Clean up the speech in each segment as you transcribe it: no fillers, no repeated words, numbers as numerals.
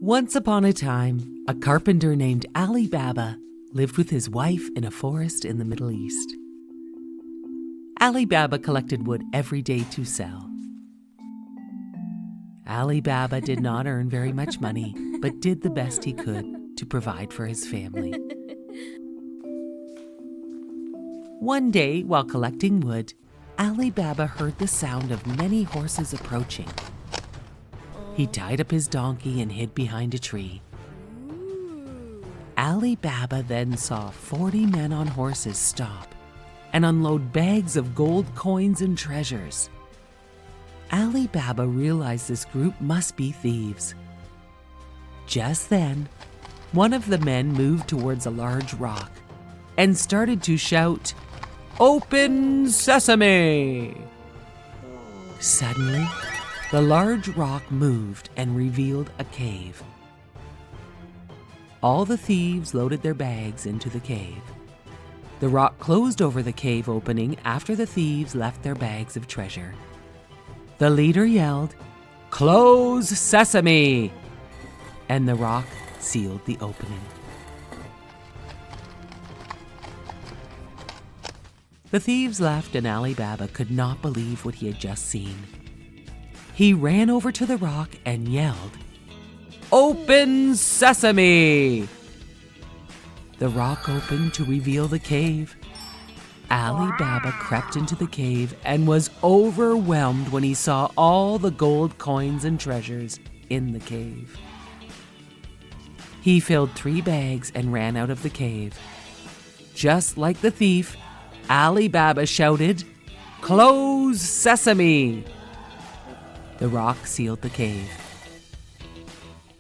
Once upon a time, a carpenter named Ali Baba lived with his wife in a forest in the Middle East. Ali Baba collected wood every day to sell. Ali Baba did not earn very much money, but did the best he could to provide for his family. One day, while collecting wood, Ali Baba heard the sound of many horses approaching. He tied up his donkey and hid behind a tree. Ali Baba then saw 40 men on horses stop and unload bags of gold coins and treasures. Ali Baba realized this group must be thieves. Just then, one of the men moved towards a large rock and started to shout, "Open sesame!" Suddenly, the large rock moved and revealed a cave. All the thieves loaded their bags into the cave. The rock closed over the cave opening after the thieves left their bags of treasure. The leader yelled, "Close sesame!" and the rock sealed the opening. The thieves left and Ali Baba could not believe what he had just seen. He ran over to the rock and yelled, "Open sesame!" The rock opened to reveal the cave. Ali Baba crept into the cave and was overwhelmed when he saw all the gold coins and treasures in the cave. He filled 3 bags and ran out of the cave. Just like the thief, Ali Baba shouted, "Close sesame!" The rock sealed the cave.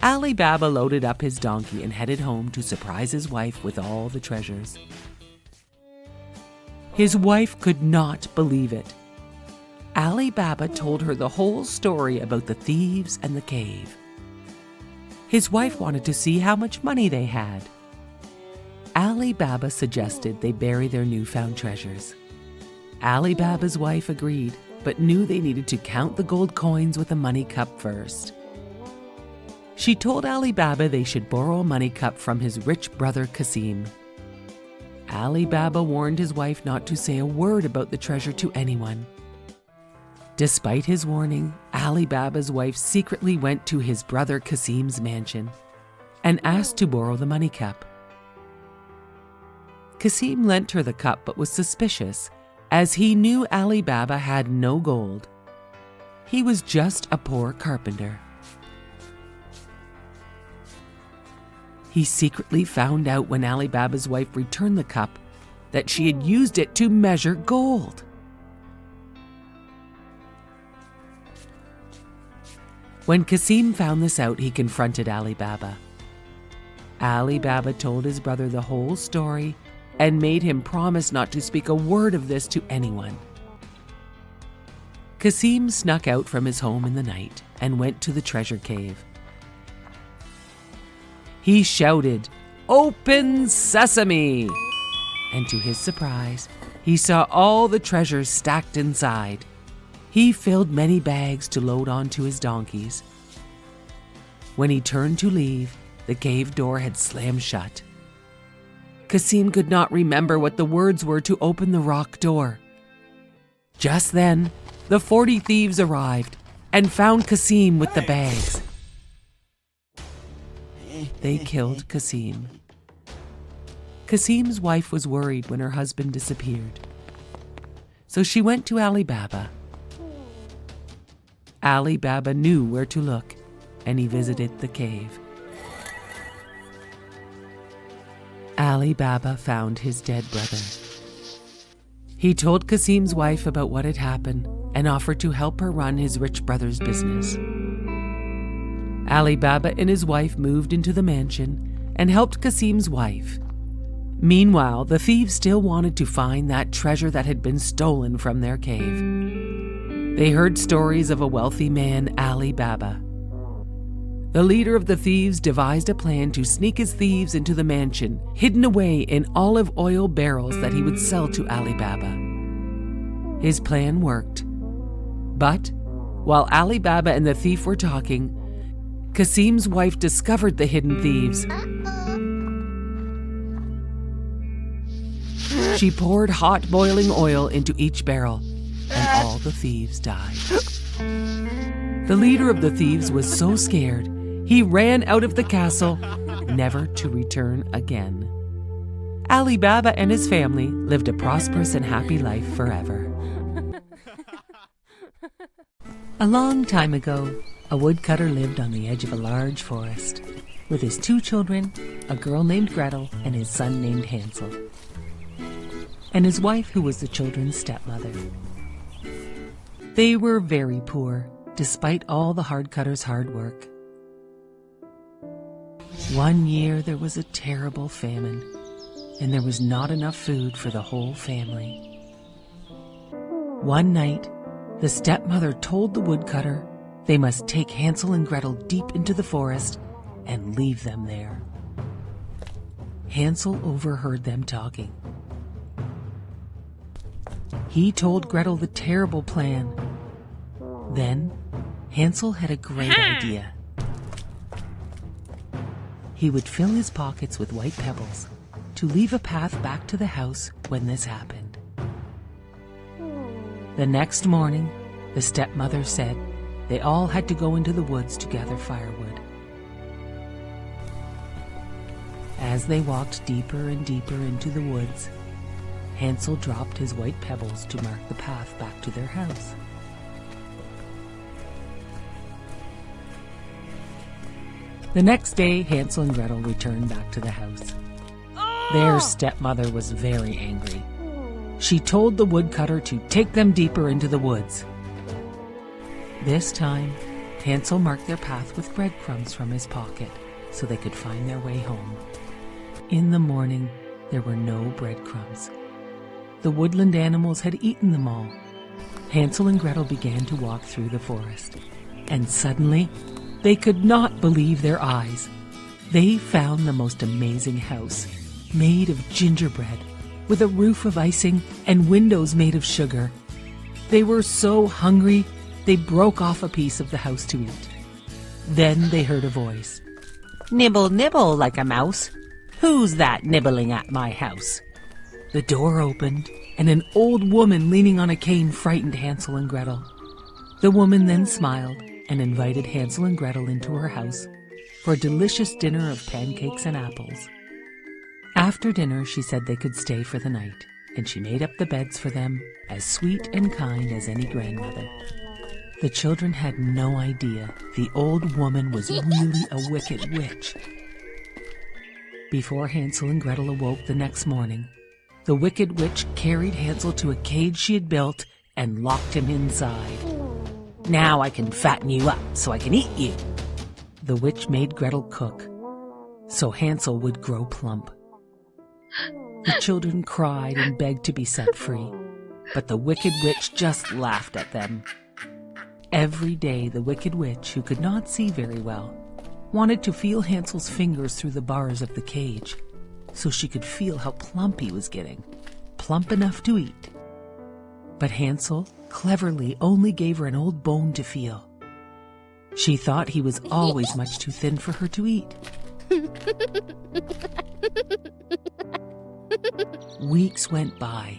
Ali Baba loaded up his donkey and headed home to surprise his wife with all the treasures. His wife could not believe it. Ali Baba told her the whole story about the thieves and the cave. His wife wanted to see how much money they had. Ali Baba suggested they bury their newfound treasures. Ali Baba's wife agreed, but knew they needed to count the gold coins with a money cup first. She told Ali Baba they should borrow a money cup from his rich brother Kasim. Ali Baba warned his wife not to say a word about the treasure to anyone. Despite his warning, Ali Baba's wife secretly went to his brother Kasim's mansion and asked to borrow the money cup. Kasim lent her the cup but was suspicious, as he knew Ali Baba had no gold. He was just a poor carpenter. He secretly found out when Ali Baba's wife returned the cup that she had used it to measure gold. When Kasim found this out, he confronted Ali Baba. Ali Baba told his brother the whole story and made him promise not to speak a word of this to anyone. Kasim snuck out from his home in the night and went to the treasure cave. He shouted, "Open sesame!" And to his surprise, he saw all the treasures stacked inside. He filled many bags to load onto his donkeys. When he turned to leave, the cave door had slammed shut. Kasim could not remember what the words were to open the rock door. Just then, the 40 thieves arrived and found Kasim with the bags. They killed Kasim. Kasim's wife was worried when her husband disappeared. So she went to Ali Baba. Ali Baba knew where to look, and he visited the cave. Ali Baba found his dead brother. He told Kasim's wife about what had happened and offered to help her run his rich brother's business. Ali Baba and his wife moved into the mansion and helped Kasim's wife. Meanwhile, the thieves still wanted to find that treasure that had been stolen from their cave. They heard stories of a wealthy man, Ali Baba. The leader of the thieves devised a plan to sneak his thieves into the mansion, hidden away in olive oil barrels that he would sell to Ali Baba. His plan worked. But while Ali Baba and the thief were talking, Kasim's wife discovered the hidden thieves. She poured hot boiling oil into each barrel, and all the thieves died. The leader of the thieves was so scared, he ran out of the castle, never to return again. Ali Baba and his family lived a prosperous and happy life forever. A long time ago, a woodcutter lived on the edge of a large forest with his 2 children, a girl named Gretel and his son named Hansel, and his wife, who was the children's stepmother. They were very poor, despite all the hardcutter's hard work. One year there was a terrible famine, and there was not enough food for the whole family. One night, the stepmother told the woodcutter they must take Hansel and Gretel deep into the forest and leave them there. Hansel overheard them talking. He told Gretel the terrible plan. Then, Hansel had a great idea. He would fill his pockets with white pebbles to leave a path back to the house when this happened. The next morning, the stepmother said they all had to go into the woods to gather firewood. As they walked deeper and deeper into the woods, Hansel dropped his white pebbles to mark the path back to their house. The next day, Hansel and Gretel returned back to the house. Their stepmother was very angry. She told the woodcutter to take them deeper into the woods. This time, Hansel marked their path with breadcrumbs from his pocket so they could find their way home. In the morning, there were no breadcrumbs. The woodland animals had eaten them all. Hansel and Gretel began to walk through the forest, and suddenly, they could not believe their eyes. They found the most amazing house, made of gingerbread, with a roof of icing and windows made of sugar. They were so hungry, they broke off a piece of the house to eat. Then they heard a voice. "Nibble, nibble like a mouse. Who's that nibbling at my house?" The door opened, and an old woman leaning on a cane frightened Hansel and Gretel. The woman then smiled and invited Hansel and Gretel into her house for a delicious dinner of pancakes and apples. After dinner, she said they could stay for the night, and she made up the beds for them, as sweet and kind as any grandmother. The children had no idea the old woman was really a wicked witch. Before Hansel and Gretel awoke the next morning, the wicked witch carried Hansel to a cage she had built and locked him inside. "Now I can fatten you up so I can eat you." The witch made Gretel cook, so Hansel would grow plump. The children cried and begged to be set free, but the wicked witch just laughed at them. Every day the wicked witch, who could not see very well, wanted to feel Hansel's fingers through the bars of the cage, so she could feel how plump he was getting, plump enough to eat. But Hansel cleverly only gave her an old bone to feel. She thought he was always much too thin for her to eat. Weeks went by,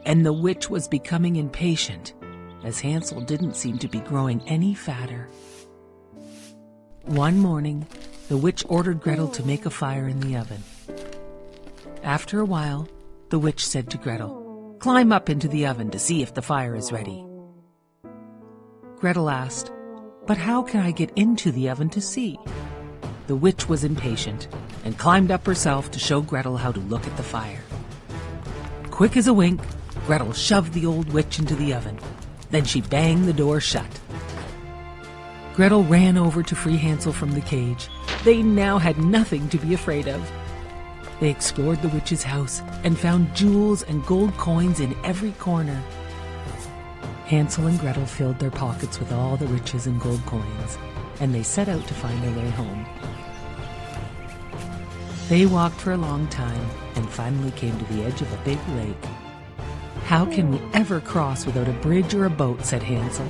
and the witch was becoming impatient, as Hansel didn't seem to be growing any fatter. One morning, the witch ordered Gretel to make a fire in the oven. After a while, the witch said to Gretel, "Climb up into the oven to see if the fire is ready." Gretel asked, "But how can I get into the oven to see?" The witch was impatient and climbed up herself to show Gretel how to look at the fire. Quick as a wink, Gretel shoved the old witch into the oven. Then she banged the door shut. Gretel ran over to free Hansel from the cage. They now had nothing to be afraid of. They explored the witch's house and found jewels and gold coins in every corner. Hansel and Gretel filled their pockets with all the riches and gold coins, and they set out to find their way home. They walked for a long time and finally came to the edge of a big lake. "How can we ever cross without a bridge or a boat?" said Hansel.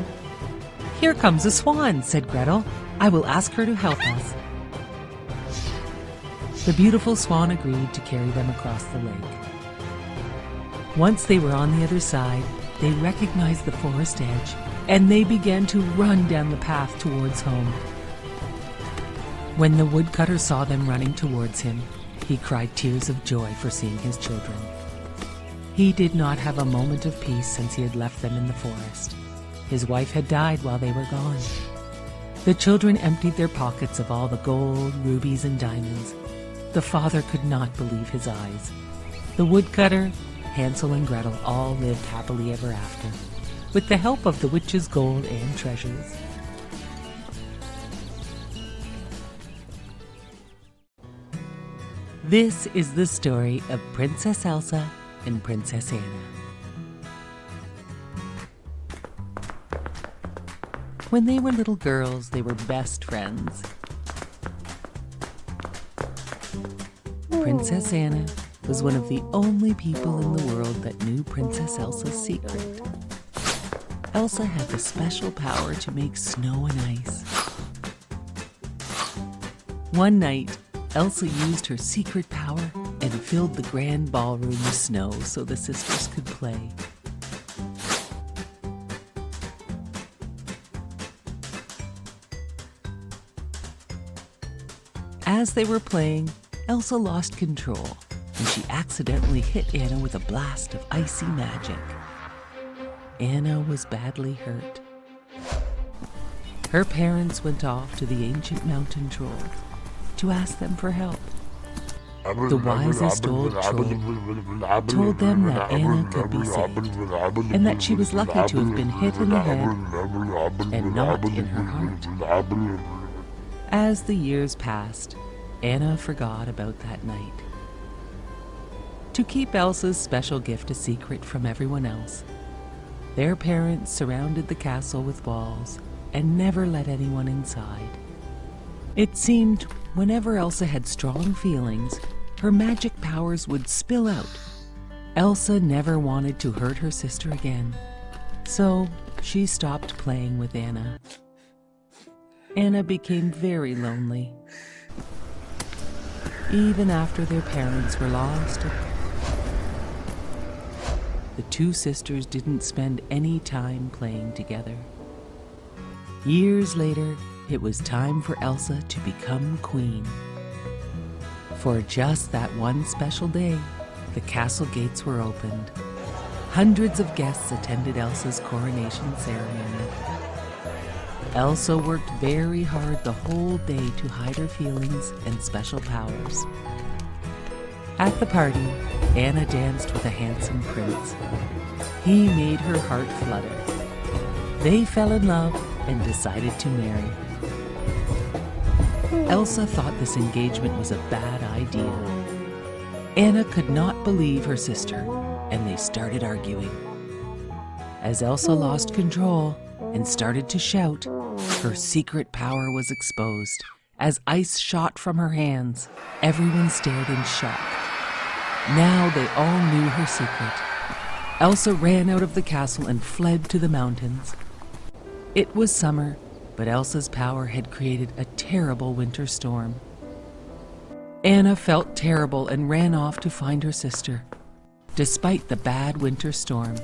"Here comes a swan," said Gretel. I will ask her to help us." The beautiful swan agreed to carry them across the lake. Once they were on the other side, they recognized the forest edge, and they began to run down the path towards home. When the woodcutter saw them running towards him, he cried tears of joy for seeing his children. He did not have a moment of peace since he had left them in the forest. His wife had died while they were gone. The children emptied their pockets of all the gold, rubies, and diamonds. The father could not believe his eyes. The woodcutter, Hansel and Gretel all lived happily ever after, with the help of the witch's gold and treasures. This is the story of Princess Elsa and Princess Anna. When they were little girls, they were best friends. Princess Anna was one of the only people in the world that knew Princess Elsa's secret. Elsa had the special power to make snow and ice. One night, Elsa used her secret power and filled the grand ballroom with snow so the sisters could play. As they were playing, Elsa lost control, and she accidentally hit Anna with a blast of icy magic. Anna was badly hurt. Her parents went off to the ancient mountain trolls to ask them for help. The wisest old troll told them that Anna could be saved, and that she was lucky to have been hit in the head and not in her heart. As the years passed, Anna forgot about that night. To keep Elsa's special gift a secret from everyone else, their parents surrounded the castle with walls and never let anyone inside. It seemed whenever Elsa had strong feelings, her magic powers would spill out. Elsa never wanted to hurt her sister again, so she stopped playing with Anna. Anna became very lonely. Even after their parents were lost, the two sisters didn't spend any time playing together. Years later, it was time for Elsa to become queen. For just that one special day, the castle gates were opened. Hundreds of guests attended Elsa's coronation ceremony. Elsa worked very hard the whole day to hide her feelings and special powers. At the party, Anna danced with a handsome prince. He made her heart flutter. They fell in love and decided to marry. Elsa thought this engagement was a bad idea. Anna could not believe her sister, and they started arguing. As Elsa lost control and started to shout, her secret power was exposed. As ice shot from her hands, everyone stared in shock. Now they all knew her secret. Elsa ran out of the castle and fled to the mountains. It was summer, but Elsa's power had created a terrible winter storm. Anna felt terrible and ran off to find her sister, despite the bad winter storm.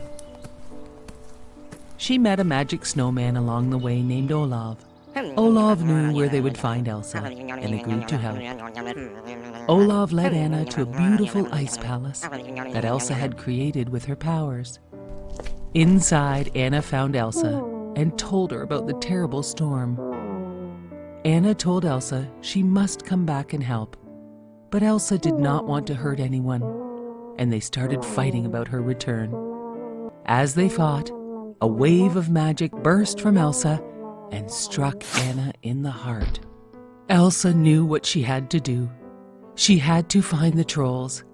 She met a magic snowman along the way named Olaf. Olaf knew where they would find Elsa and agreed to help. Olaf led Anna to a beautiful ice palace that Elsa had created with her powers. Inside, Anna found Elsa and told her about the terrible storm. Anna told Elsa she must come back and help, but Elsa did not want to hurt anyone, and they started fighting about her return. As they fought, a wave of magic burst from Elsa and struck Anna in the heart. Elsa knew what she had to do. She had to find the trolls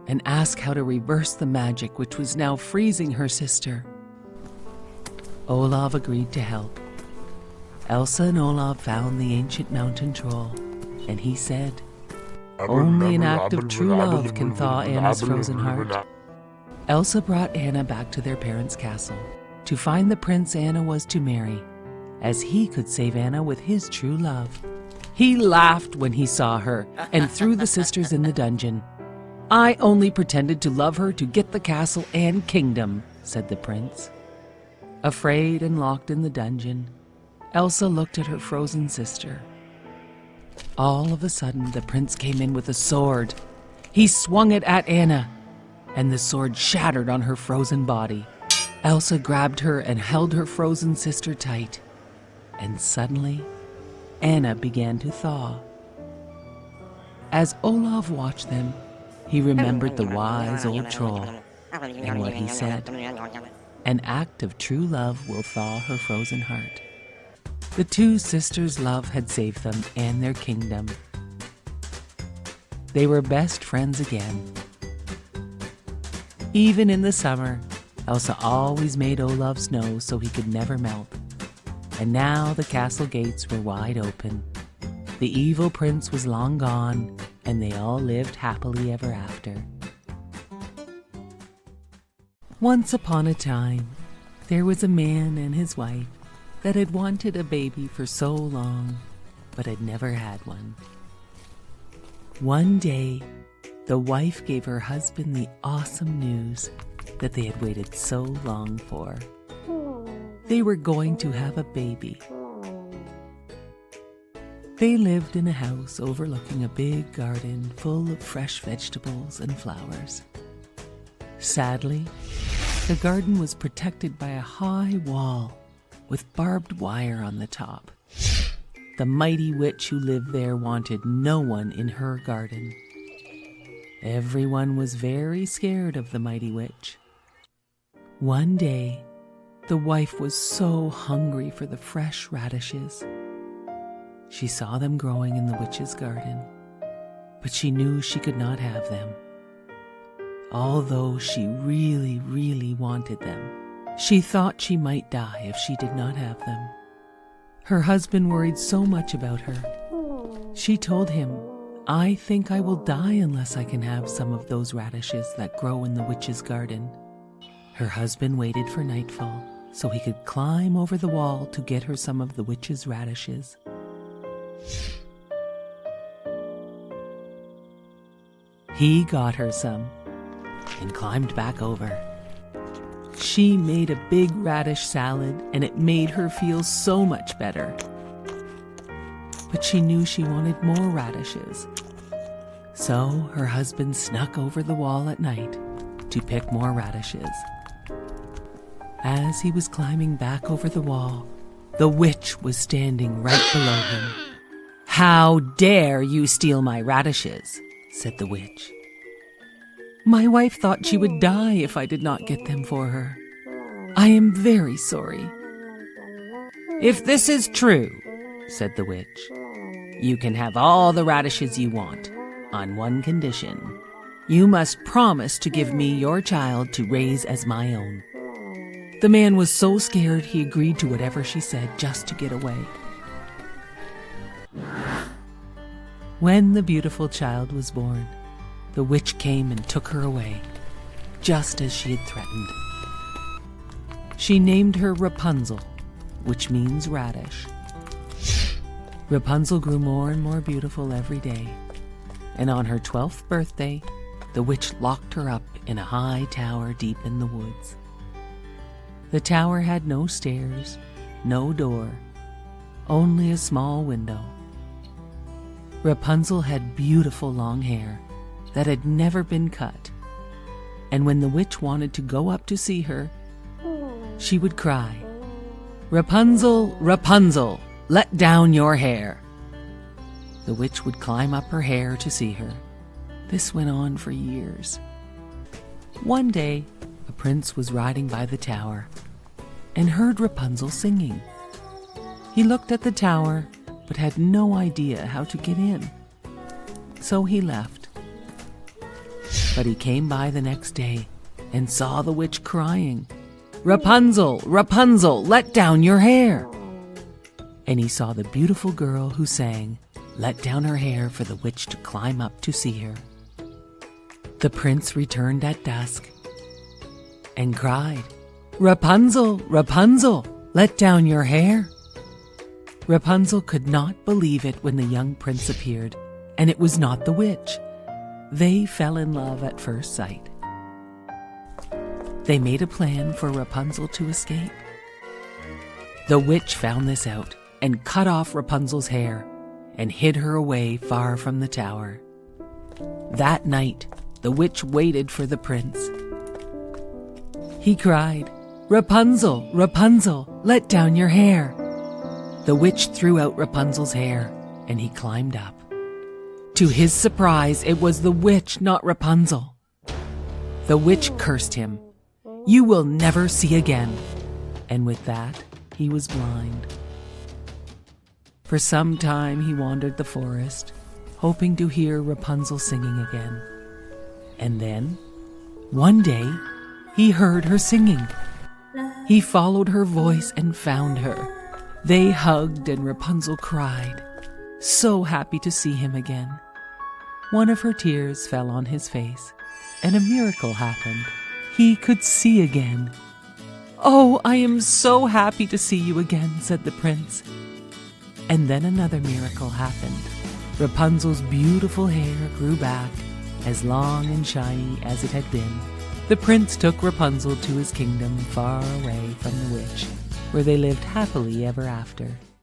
and ask how to reverse the magic which was now freezing her sister. Olaf agreed to help. Elsa and Olaf found the ancient mountain troll, and he said, "Only an act of true love can thaw Anna's frozen heart." Elsa brought Anna back to their parents' castle to find the prince Anna was to marry, as he could save Anna with his true love. He laughed when he saw her and threw the sisters in the dungeon. "I only pretended to love her to get the castle and kingdom," said the prince. Afraid and locked in the dungeon, Elsa looked at her frozen sister. All of a sudden, the prince came in with a sword. He swung it at Anna, and the sword shattered on her frozen body. Elsa grabbed her and held her frozen sister tight, and suddenly, Anna began to thaw. As Olaf watched them, he remembered the wise old troll and what he said. An act of true love will thaw her frozen heart. The two sisters' love had saved them and their kingdom. They were best friends again. Even in the summer, Elsa always made Olaf snow so he could never melt. And now the castle gates were wide open. The evil prince was long gone, and they all lived happily ever after. Once upon a time, there was a man and his wife that had wanted a baby for so long, but had never had one. One day, the wife gave her husband the awesome news that they had waited so long for. They were going to have a baby. They lived in a house overlooking a big garden full of fresh vegetables and flowers. Sadly, the garden was protected by a high wall with barbed wire on the top. The mighty witch who lived there wanted no one in her garden. Everyone was very scared of the mighty witch. One day, the wife was so hungry for the fresh radishes. She saw them growing in the witch's garden, but she knew she could not have them. Although she really, really wanted them, she thought she might die if she did not have them. Her husband worried so much about her. She told him, "I think I will die unless I can have some of those radishes that grow in the witch's garden." Her husband waited for nightfall so he could climb over the wall to get her some of the witch's radishes. He got her some and climbed back over. She made a big radish salad, and it made her feel so much better. But she knew she wanted more radishes. So her husband snuck over the wall at night to pick more radishes. As he was climbing back over the wall, the witch was standing right below him. "How dare you steal my radishes?" said the witch. "My wife thought she would die if I did not get them for her. I am very sorry." "If this is true," said the witch, "you can have all the radishes you want, on one condition. You must promise to give me your child to raise as my own." The man was so scared he agreed to whatever she said just to get away. When the beautiful child was born, the witch came and took her away, just as she had threatened. She named her Rapunzel, which means radish. Rapunzel grew more and more beautiful every day, and on her 12th birthday, the witch locked her up in a high tower deep in the woods. The tower had no stairs, no door, only a small window. Rapunzel had beautiful long hair that had never been cut, and when the witch wanted to go up to see her, she would cry, "Rapunzel, Rapunzel, let down your hair." The witch would climb up her hair to see her. This went on for years. One day, a prince was riding by the tower and heard Rapunzel singing. He looked at the tower but had no idea how to get in, so he left. But he came by the next day and saw the witch crying, "Rapunzel, Rapunzel, let down your hair." And he saw the beautiful girl who sang, let down her hair for the witch to climb up to see her. The prince returned at dusk and cried, "Rapunzel, Rapunzel, let down your hair." Rapunzel could not believe it when the young prince appeared, and it was not the witch. They fell in love at first sight. They made a plan for Rapunzel to escape. The witch found this out and cut off Rapunzel's hair and hid her away far from the tower. That night, the witch waited for the prince. He cried, "Rapunzel, Rapunzel, let down your hair." The witch threw out Rapunzel's hair, and he climbed up. To his surprise, it was the witch, not Rapunzel. The witch cursed him. "You will never see again." And with that, he was blind. For some time he wandered the forest, hoping to hear Rapunzel singing again. And then, one day, he heard her singing. He followed her voice and found her. They hugged and Rapunzel cried, so happy to see him again. One of her tears fell on his face, and a miracle happened. He could see again. "Oh, I am so happy to see you again," said the prince. And then another miracle happened. Rapunzel's beautiful hair grew back, as long and shiny as it had been. The prince took Rapunzel to his kingdom far away from the witch, where they lived happily ever after.